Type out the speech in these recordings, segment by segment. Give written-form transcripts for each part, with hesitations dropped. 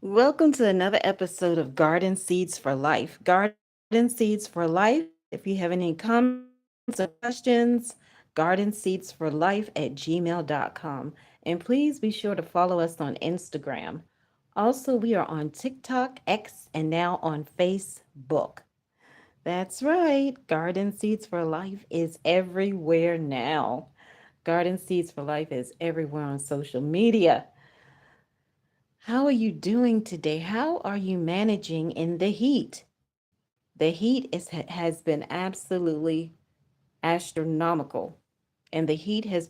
Welcome to another episode of Garden Seeds for Life. Garden Seeds for Life. If you have any comments or questions, gardenseedsforlife@gmail.com. And please be sure to follow us on Instagram. Also, we are on TikTok, X, and now on Facebook. That's right. Garden Seeds for Life is everywhere now. Garden Seeds for Life is everywhere on social media. How are you doing today? How are you managing in the heat? The heat has been absolutely astronomical, and the heat has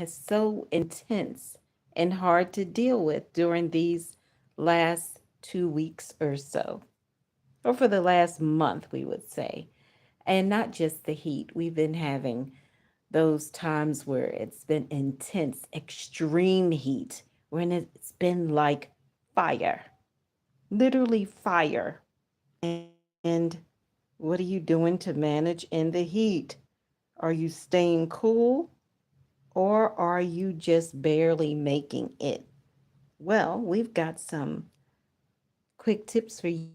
so intense and hard to deal with during these last 2 weeks or so, or for the last month, we would say. And not just the heat, we've been having those times where it's been intense, extreme heat, when it's been like fire, literally fire. And what are you doing to manage in the heat? Are you staying cool or are you just barely making it? Well, we've got some quick tips for you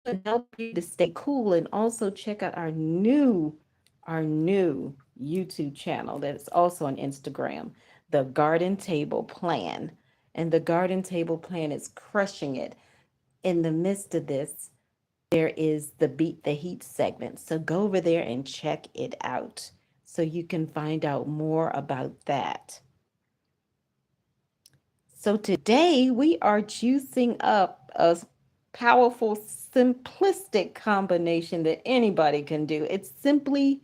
and help you to stay cool, and also check out our new YouTube channel that's also on Instagram, the Garden Table Plan. And the Garden Table Plan is crushing it. In the midst of this, there is the Beat the Heat segment. So go over there and check it out so you can find out more about that. So today we are juicing up a powerful, simplistic combination that anybody can do. It's simply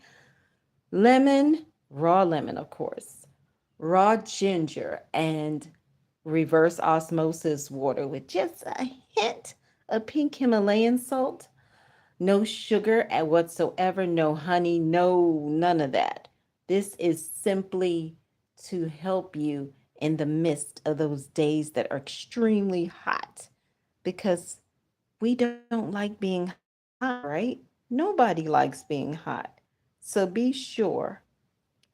lemon, raw lemon, of course, raw ginger, and reverse osmosis water with just a hint of pink Himalayan salt. No sugar whatsoever, no honey, no, none of that. This is simply to help you in the midst of those days that are extremely hot, because we don't like being hot, right? Nobody likes being hot. So be sure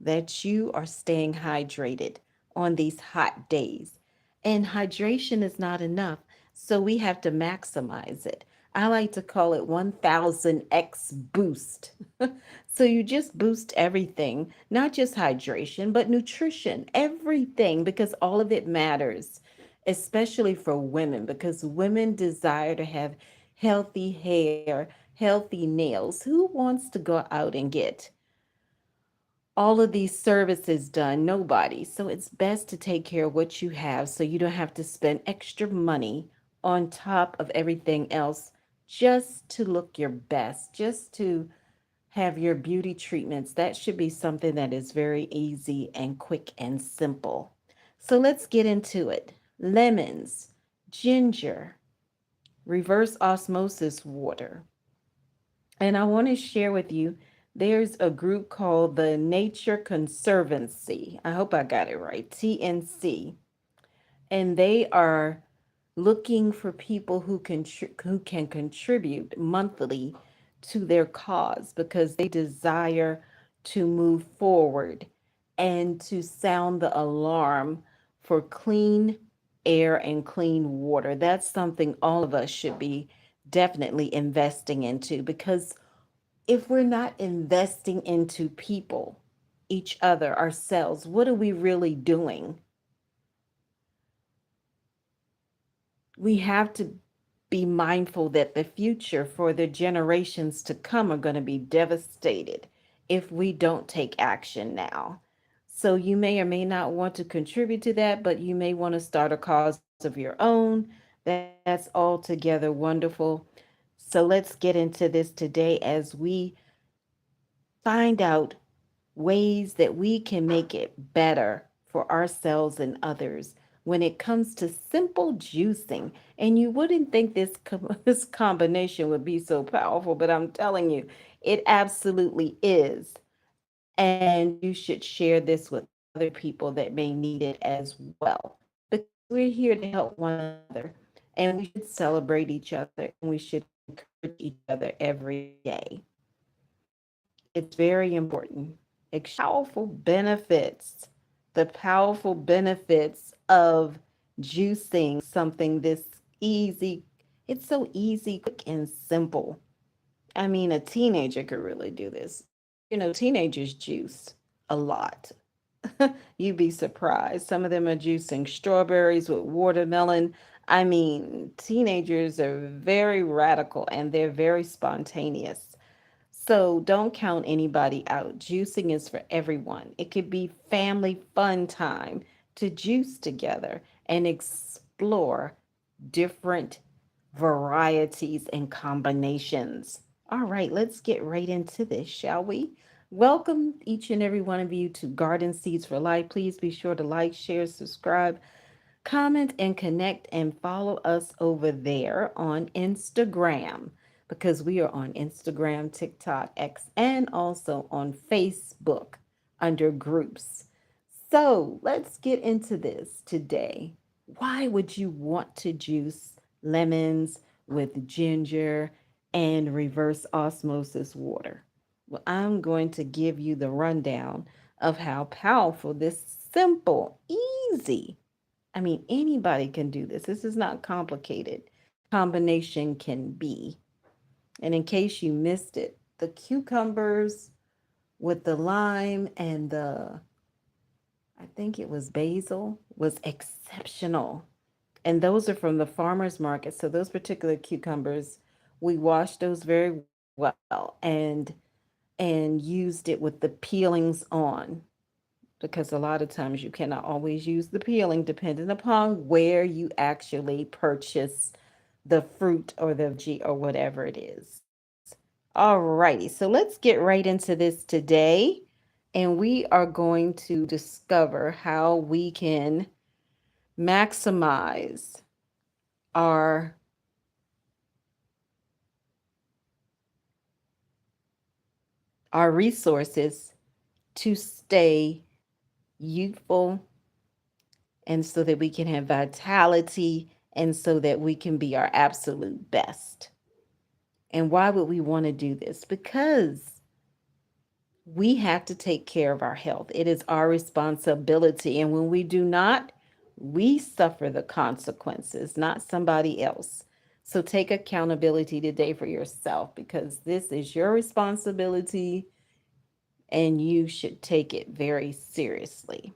that you are staying hydrated on these hot days. And hydration is not enough, so we have to maximize it. I like to call it 1000x boost. So you just boost everything, not just hydration, but nutrition, everything, because all of it matters, especially for women, because women desire to have healthy hair, healthy nails. Who wants to go out and get all of these services done? Nobody. So it's best to take care of what you have so you don't have to spend extra money on top of everything else just to look your best, just to have your beauty treatments. That should be something that is very easy and quick and simple. So let's get into it. Lemons, ginger, reverse osmosis water. And I want to share with you, there's a group called the Nature Conservancy. I hope I got it right, TNC. And they are looking for people who can contribute monthly to their cause, because they desire to move forward and to sound the alarm for clean air and clean water. That's something all of us should be definitely investing into, because if we're not investing into people, each other, ourselves, what are we really doing? We have to be mindful that the future for the generations to come are going to be devastated if we don't take action now. So you may or may not want to contribute to that, but you may want to start a cause of your own. That's altogether wonderful. So let's get into this today as we find out ways that we can make it better for ourselves and others when it comes to simple juicing. And you wouldn't think this combination would be so powerful, but I'm telling you, it absolutely is. And you should share this with other people that may need it as well, because we're here to help one another, and we should celebrate each other, and we should encourage each other every day. It's very important. Powerful benefits, the powerful benefits of juicing something this easy. It's so easy, quick, and simple. I mean, a teenager could really do this. Teenagers juice a lot. You'd be surprised. Some of them are juicing strawberries with watermelon. I mean, teenagers are very radical and they're very spontaneous. So don't count anybody out. Juicing is for everyone. It could be family fun time to juice together and explore different varieties and combinations. All right, let's get right into this, shall we? Welcome each and every one of you to Garden Seeds for Life. Please be sure to like, share, subscribe, comment, and connect, and follow us over there on Instagram because we are on Instagram, TikTok, X, and also on Facebook under groups. So let's get into this today. Why would you want to juice lemons with ginger and reverse osmosis water? Well, I'm going to give you the rundown of how powerful this simple, easy, I mean, anybody can do this. This is not complicated. Combination can be. And in case you missed it, the cucumbers with the lime and I think it was basil, was exceptional. And those are from the farmer's market. So those particular cucumbers, we washed those very well and used it with the peelings on because a lot of times you cannot always use the peeling depending upon where you actually purchase the fruit or the veggie or whatever it is. Alrighty, so let's get right into this today. And we are going to discover how we can maximize our resources to stay youthful and so that we can have vitality and so that we can be our absolute best. And why would we want to do this? Because we have to take care of our health. It is our responsibility. And when we do not, we suffer the consequences, not somebody else. So take accountability today for yourself because this is your responsibility and you should take it very seriously.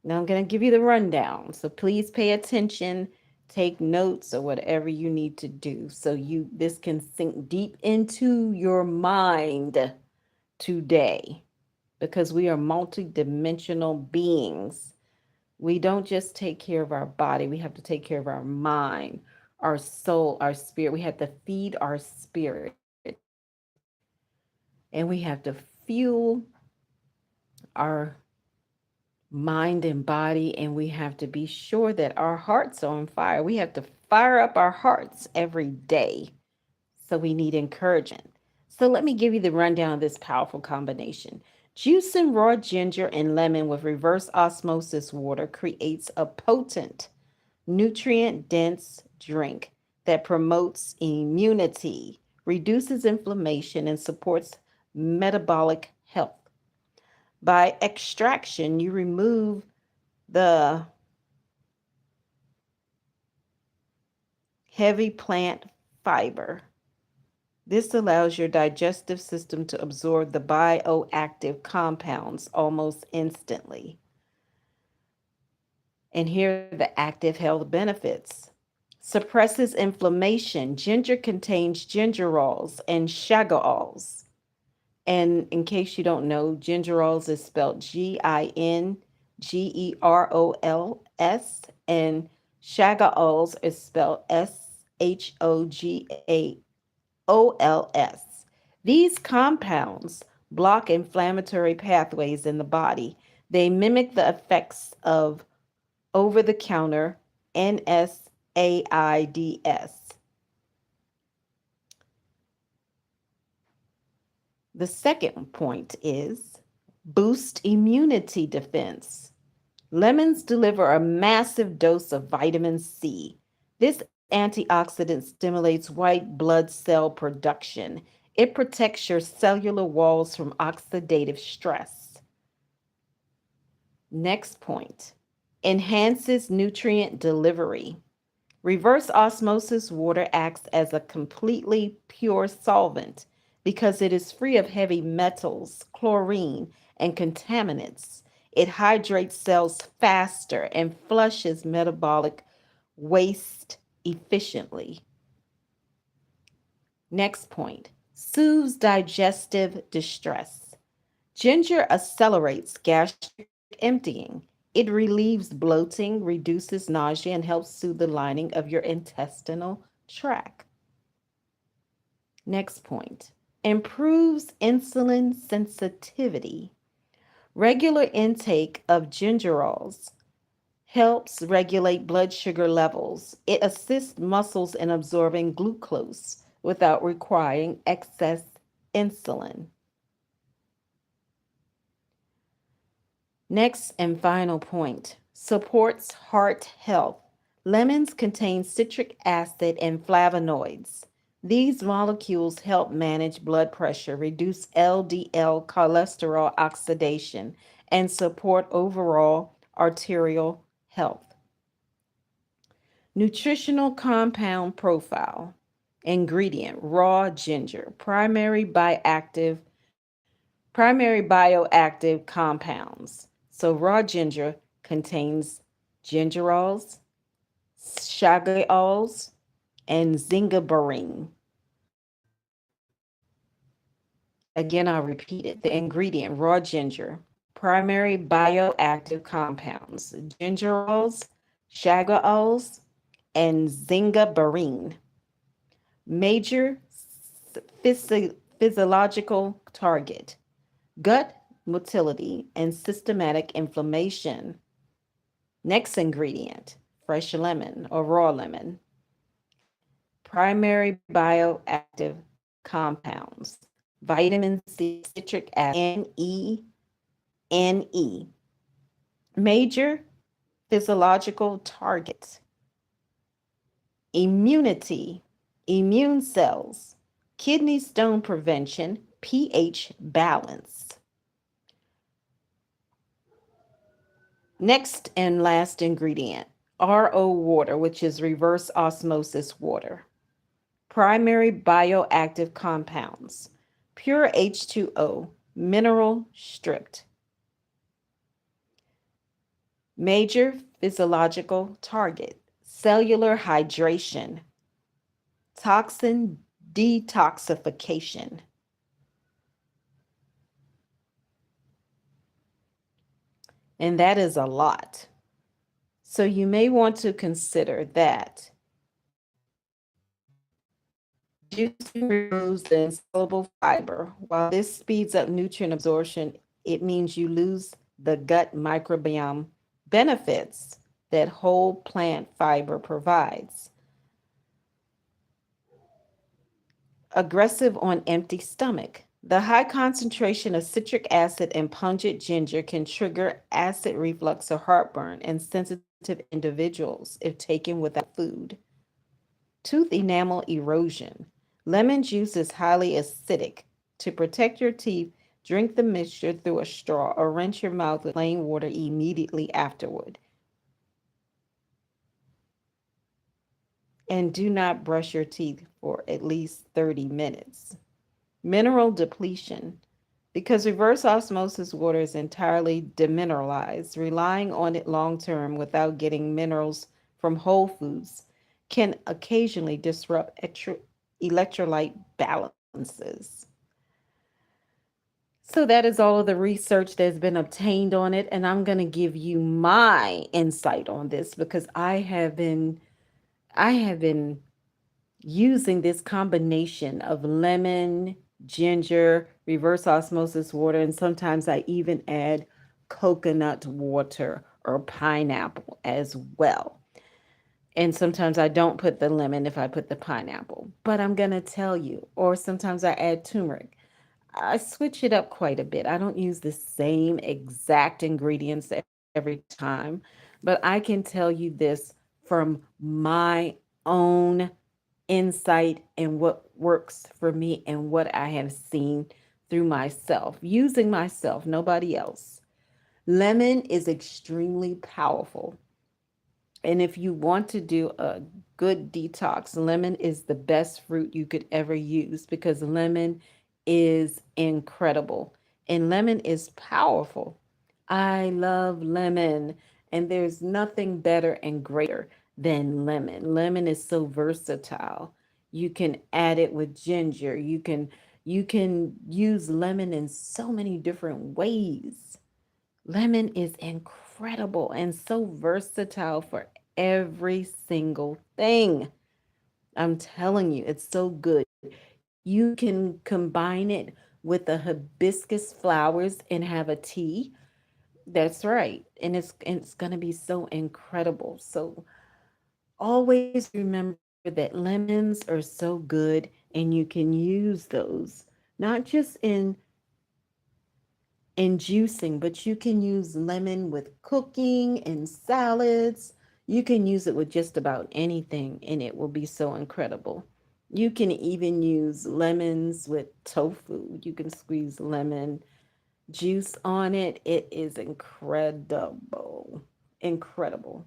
Now I'm going to give you the rundown. So please pay attention, take notes or whatever you need to do so this can sink deep into your mind today because we are multidimensional beings. We don't just take care of our body, we have to take care of our mind, our soul, our spirit. We have to feed our spirit and we have to fuel our mind and body, and we have to be sure that our hearts are on fire. We have to fire up our hearts every day. So we need encouragement. So let me give you the rundown of this powerful combination. Juicing raw ginger and lemon with reverse osmosis water creates a potent, nutrient dense drink that promotes immunity, reduces inflammation, and supports metabolic health. By extraction, you remove the heavy plant fiber. This allows your digestive system to absorb the bioactive compounds almost instantly. And here are the active health benefits. Suppresses inflammation. Ginger contains gingerols and chagols. And in case you don't know, gingerols is spelled Gingerols, and chagols is spelled Shogaols. These compounds block inflammatory pathways in the body. They mimic the effects of over the counter NSAIDs. The second point is boost immunity defense. Lemons deliver a massive dose of vitamin C. This antioxidant stimulates white blood cell production. It protects your cellular walls from oxidative stress. Next point, enhances nutrient delivery. Reverse osmosis water acts as a completely pure solvent because it is free of heavy metals, chlorine, and contaminants. It hydrates cells faster and flushes metabolic waste efficiently. Next point, soothes digestive distress. Ginger accelerates gastric emptying. It relieves bloating, reduces nausea, and helps soothe the lining of your intestinal tract. Next point, improves insulin sensitivity. Regular intake of gingerols helps regulate blood sugar levels. It assists muscles in absorbing glucose without requiring excess insulin. Next and final point, supports heart health. Lemons contain citric acid and flavonoids. These molecules help manage blood pressure, reduce LDL cholesterol oxidation, and support overall arterial health. Nutritional compound profile. Ingredient, raw ginger, primary bioactive compounds. So raw ginger contains gingerols, shagaols, and zingaberine. Again, I'll repeat it. The ingredient, raw ginger, primary bioactive compounds, gingerols, shagaols, and zingaberine. Major physiological target, gut motility and systematic inflammation. Next ingredient, fresh lemon or raw lemon. Primary bioactive compounds, vitamin C, citric acid, NE. Major physiological targets, immunity, immune cells, kidney stone prevention, pH balance. Next and last ingredient, RO water, which is reverse osmosis water. Primary bioactive compounds, pure H2O, mineral stripped. Major physiological target, cellular hydration, toxin detoxification. And that is a lot. So you may want to consider that juicing removes the insoluble fiber. While this speeds up nutrient absorption, it means you lose the gut microbiome benefits that whole plant fiber provides. Aggressive on empty stomach. The high concentration of citric acid and pungent ginger can trigger acid reflux or heartburn in sensitive individuals if taken without food. Tooth enamel erosion. Lemon juice is highly acidic. To protect your teeth, drink the mixture through a straw or rinse your mouth with plain water immediately afterward. And do not brush your teeth for at least 30 minutes. Mineral depletion. Because reverse osmosis water is entirely demineralized, relying on it long term without getting minerals from whole foods can occasionally disrupt electrolyte balances. So that is all of the research that's been obtained on it, and I'm going to give you my insight on this because I have been using this combination of lemon, ginger, reverse osmosis water, and sometimes I even add coconut water or pineapple as well. And sometimes I don't put the lemon if I put the pineapple. But I'm going to tell you, or sometimes I add turmeric. I switch it up quite a bit. I don't use the same exact ingredients every time, but I can tell you this from my own insight and what works for me and what I have seen through myself, using myself, nobody else. Lemon is extremely powerful. And if you want to do a good detox, lemon is the best fruit you could ever use because lemon is incredible and lemon is powerful. I love lemon, and there's nothing better and greater than lemon. Lemon is so versatile. You can add it with ginger. You can use lemon in so many different ways. Lemon is incredible and so versatile for every single thing. I'm telling you, it's so good. You can combine it with the hibiscus flowers and have a tea. That's right. And it's going to be so incredible. So always remember that lemons are so good and you can use those not just in juicing, but you can use lemon with cooking and salads. You can use it with just about anything, and it will be so incredible. You can even use lemons with tofu. You can squeeze lemon juice on it. It is incredible. Incredible.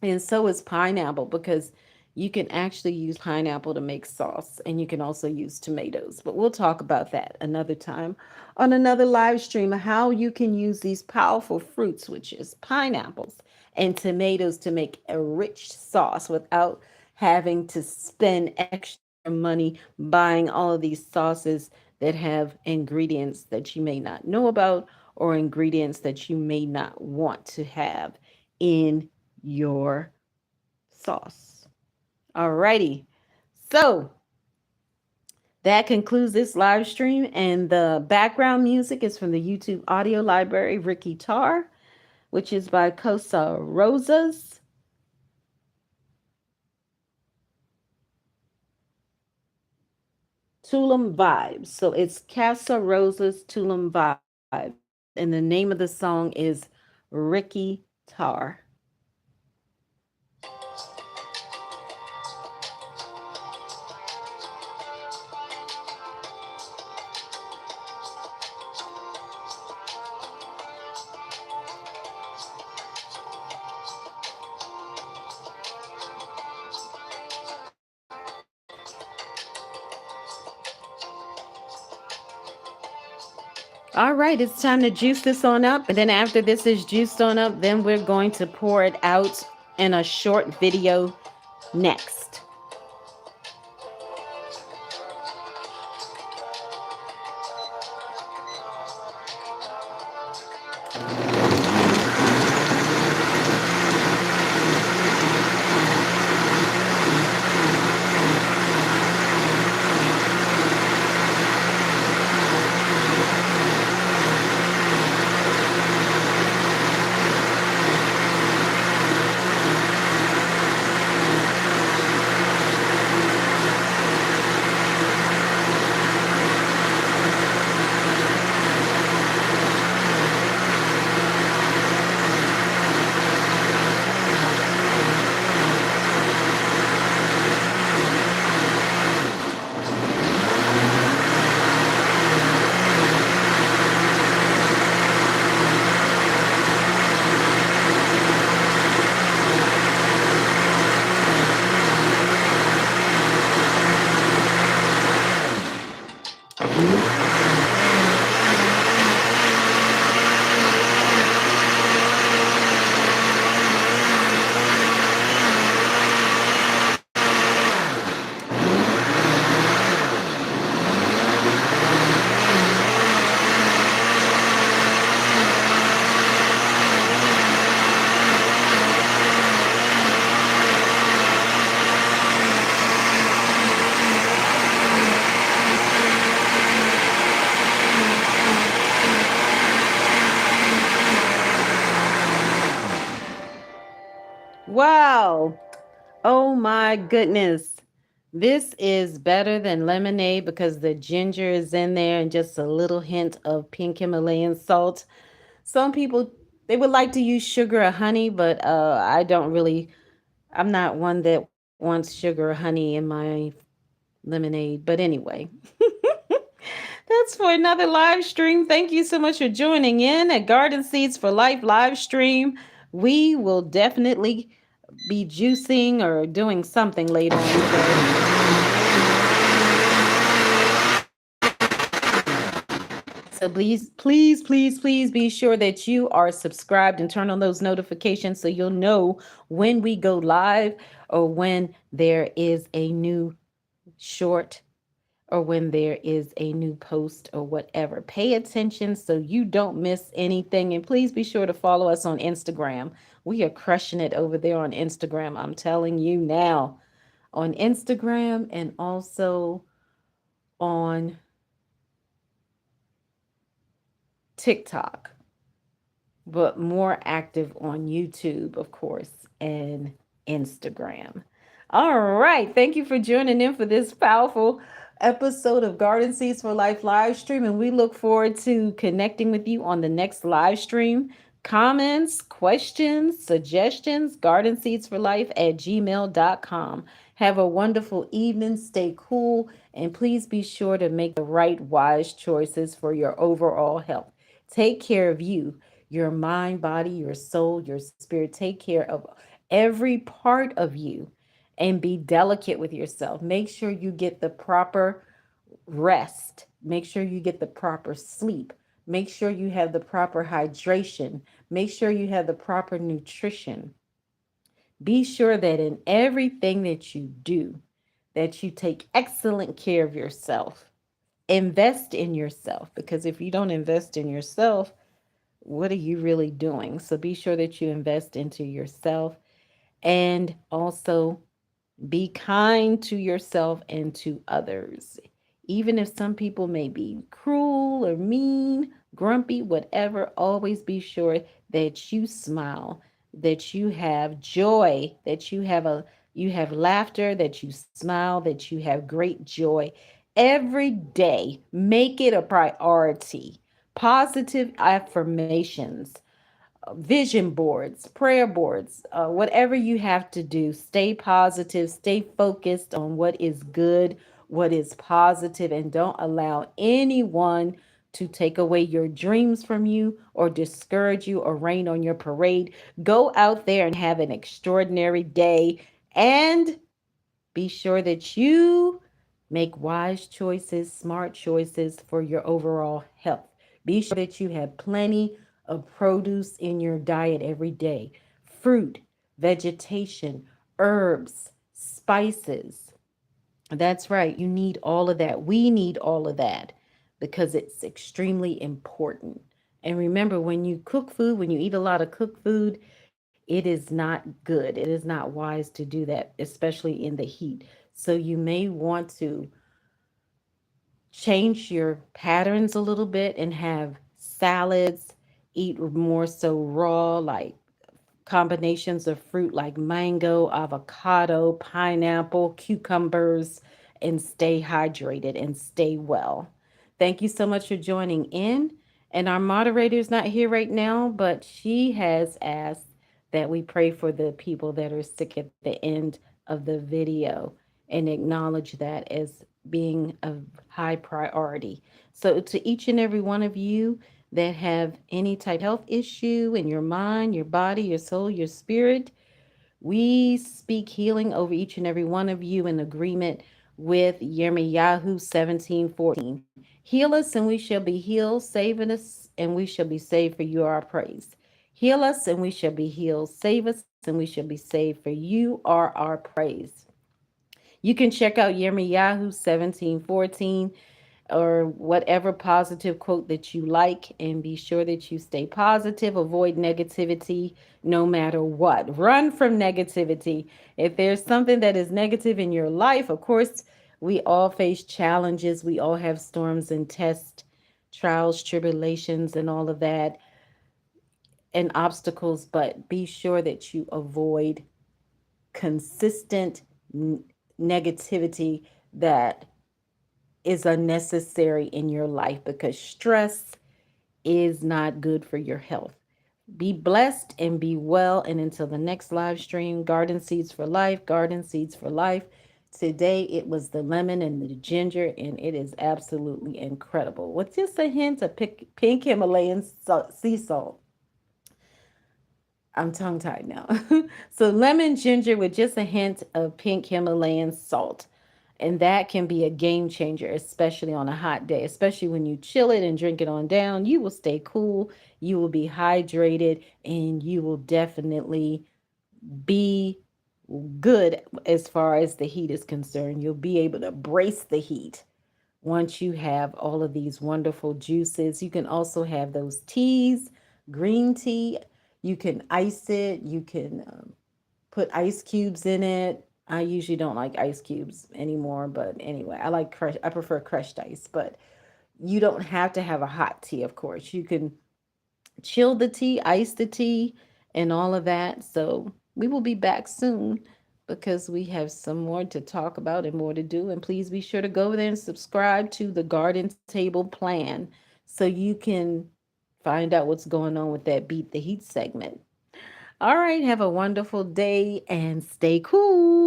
And so is pineapple because you can actually use pineapple to make sauce and you can also use tomatoes. But we'll talk about that another time on another live stream, how you can use these powerful fruits, which is pineapples and tomatoes, to make a rich sauce without having to spend extra money buying all of these sauces that have ingredients that you may not know about or ingredients that you may not want to have in your sauce. Alrighty. So that concludes this live stream. And the background music is from the YouTube audio library, Ricky Tar, which is by Cosa Rosas. Tulum Vibes. So it's Casa Rosas Tulum Vibes. And the name of the song is Ricky Tar. All right, it's time to juice this on up. And then after this is juiced on up, then we're going to pour it out in a short video next. Wow. Oh my goodness. This is better than lemonade because the ginger is in there and just a little hint of pink Himalayan salt. Some people, they would like to use sugar or honey, but I don't really, I'm not one that wants sugar or honey in my lemonade. But anyway, that's for another live stream. Thank you so much for joining in at Garden Seeds for Life live stream. We will definitely be juicing or doing something later on today. So please be sure that you are subscribed and turn on those notifications so you'll know when we go live or when there is a new short or when there is a new post or whatever. Pay attention so you don't miss anything. And please be sure to follow us on Instagram. We are crushing it over there on Instagram. I'm telling you now, on Instagram and also on TikTok, but more active on YouTube, of course, and Instagram. All right. Thank you for joining in for this powerful episode of Garden Seeds for Life live stream. And we look forward to connecting with you on the next live stream. Comments, questions, suggestions, gardenseedsforlife@gmail.com. Have a wonderful evening. Stay cool. And please be sure to make the right, wise choices for your overall health. Take care of you, your mind, body, your soul, your spirit. Take care of every part of you and be delicate with yourself. Make sure you get the proper rest. Make sure you get the proper sleep. Make sure you have the proper hydration. Make sure you have the proper nutrition. Be sure that in everything that you do, that you take excellent care of yourself. Invest in yourself, because if you don't invest in yourself, what are you really doing? So be sure that you invest into yourself, and also be kind to yourself and to others. Even if some people may be cruel or mean, grumpy, whatever, always be sure that you smile, that you have joy, that you have laughter, that you smile, that you have great joy. Every day, make it a priority. Positive affirmations, vision boards, prayer boards, whatever you have to do. Stay positive, stay focused on what is good, what is positive, and don't allow anyone to take away your dreams from you or discourage you or rain on your parade. Go out there and have an extraordinary day, and be sure that you make wise choices, smart choices for your overall health. Be sure that you have plenty of produce in your diet every day, fruit, vegetation, herbs, spices. That's right. You need all of that. We need all of that because it's extremely important. And remember, when you cook food, when you eat a lot of cooked food, it is not good. It is not wise to do that, especially in the heat. So you may want to change your patterns a little bit and have salads, eat more so raw, like combinations of fruit like mango, avocado, pineapple, cucumbers, and stay hydrated and stay well. Thank you so much for joining in. And our moderator is not here right now, but she has asked that we pray for the people that are sick at the end of the video and acknowledge that as being a high priority. So, to each and every one of you that have any type of health issue in your mind, your body, your soul, your spirit, we speak healing over each and every one of you in agreement with Yirmiyahu 17:14. Heal us and we shall be healed, saving us and we shall be saved, for you are our praise. Heal us and we shall be healed, save us and we shall be saved, for you are our praise. You can check out Yirmiyahu 17:14 or whatever positive quote that you like, and be sure that you stay positive. Avoid negativity no matter what. Run from negativity. If there's something that is negative in your life, of course, we all face challenges. We all have storms and tests, trials, tribulations, and all of that, and obstacles, but be sure that you avoid consistent negativity that is unnecessary in your life, because stress is not good for your health. Be blessed and be well. And until the next live stream, Garden Seeds for Life, Garden Seeds for Life. Today it was the lemon and the ginger, and it is absolutely incredible with just a hint of pink Himalayan sea salt. I'm tongue tied now. So, lemon ginger with just a hint of pink Himalayan salt. And that can be a game changer, especially on a hot day, especially when you chill it and drink it on down. You will stay cool, you will be hydrated, and you will definitely be good as far as the heat is concerned. You'll be able to brace the heat once you have all of these wonderful juices. You can also have those teas, green tea. You can ice it. You can put ice cubes in it. I usually don't like ice cubes anymore, but anyway, I like crush. I prefer crushed ice, but you don't have to have a hot tea, of course. You can chill the tea, ice the tea, and all of that. So we will be back soon because we have some more to talk about and more to do. And please be sure to go there and subscribe to the Garden Table Plan so you can find out what's going on with that Beat the Heat segment. All right, have a wonderful day and stay cool.